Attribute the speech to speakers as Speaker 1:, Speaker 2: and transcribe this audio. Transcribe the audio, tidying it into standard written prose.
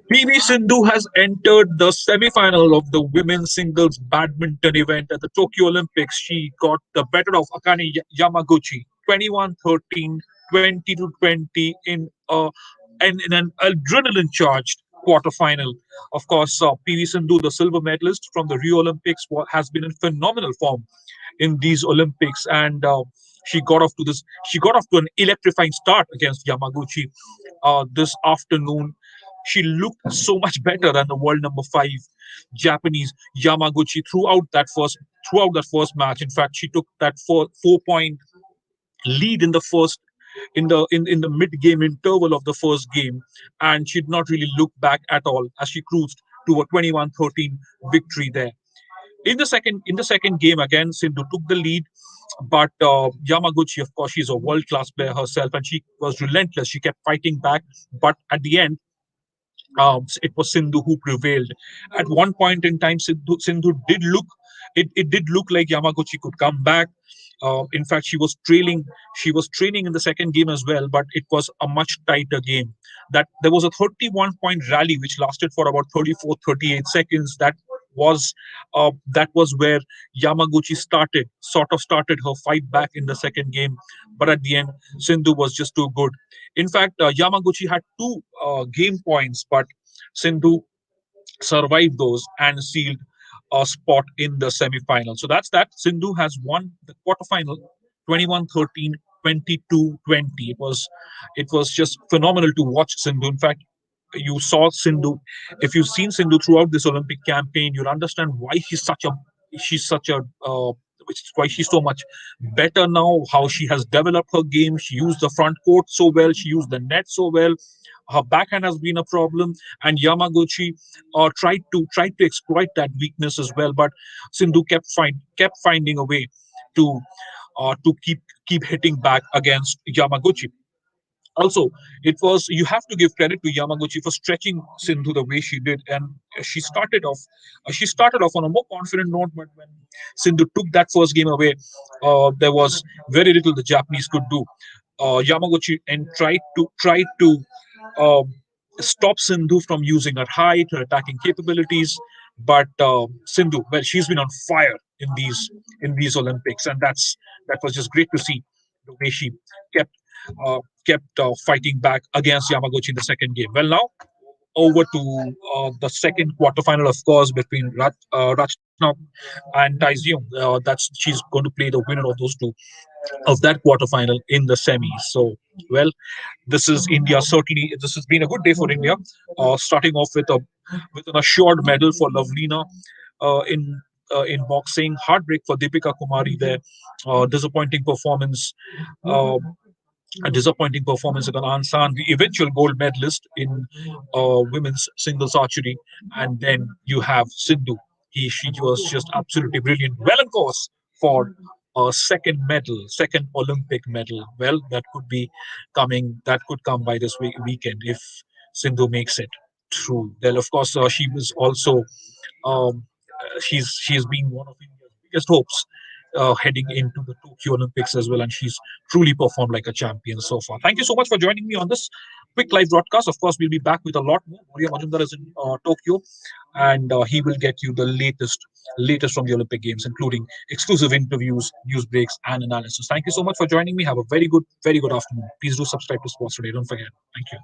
Speaker 1: PV Sindhu has entered the semi-final of the women's singles badminton event at the Tokyo Olympics. She got the better of Akane Yamaguchi 21-13, 20-20 in an adrenaline charged quarterfinal. Of course, PV Sindhu, the silver medalist from the Rio Olympics, has been in phenomenal form in these Olympics, and she got off to an electrifying start against Yamaguchi this afternoon. She looked so much better than the world number five Japanese Yamaguchi throughout that first match. In fact, she took that 4 point lead in the first in the mid game interval of the first game, and she did not really look back at all as she cruised to a 21-13 victory there. In the second game, again Sindhu took the lead, but Yamaguchi, of course, she's a world class player herself, and she was relentless. She kept fighting back, but at the end, it was Sindhu who prevailed. At one point in time, Sindhu did look, it did look like Yamaguchi could come back. In fact, she was trailing. She was trailing in the second game as well, but it was a much tighter game. That there was a 31-point rally which lasted for about 34, 38 seconds. That was where Yamaguchi started her fight back in the second game, but at the end, Sindhu was just too good. In fact, Yamaguchi had two game points, but Sindhu survived those and sealed a spot in the semi-final. So that's that. Sindhu has won the quarterfinal 21-13, 22-20. It was just phenomenal to watch Sindhu. In fact, you saw Sindhu. If you've seen Sindhu throughout this Olympic campaign, you'll understand why she's such a which is why she's so much better now. How she has developed her game. She used the front court so well. She used the net so well. Her backhand has been a problem, and Yamaguchi tried to exploit that weakness as well. But Sindhu kept finding a way to keep hitting back against Yamaguchi. Also, it was you have to give credit to Yamaguchi for stretching Sindhu the way she did, and she started off on a more confident note. But when Sindhu took that first game away, there was very little the Japanese could do. Yamaguchi and tried to um, stop Sindhu from using her height, her attacking capabilities. But Sindhu, well, she's been on fire in these Olympics, and that was just great to see the way she kept fighting back against Yamaguchi in the second game. Well, now over to the second quarterfinal, of course, between Rachna and Taizium. She's going to play the winner of those two of that quarterfinal in the semis. So, well, this is India. Certainly, this has been a good day for India. Starting off with an assured medal for Lavlina in boxing. Heartbreak for Deepika Kumari there. Disappointing performance. Uh, a disappointing performance against Ansan, the eventual gold medalist in women's singles archery. And then you have Sindhu. She was just absolutely brilliant. Well, of course, for a second medal, second Olympic medal. Well, that could come by this weekend if Sindhu makes it through. Well, of course, she was also she's been one of India's biggest hopes heading into the Tokyo Olympics as well, and she's truly performed like a champion so far. Thank you so much for joining me on this quick live broadcast. Of course, we'll be back with a lot more. Maria Majumdar is in Tokyo, and he will get you the latest from the Olympic Games, including exclusive interviews, news breaks, and analysis. Thank you so much for joining me. Have a very good afternoon. Please do subscribe to Sports Today. Don't forget. Thank you.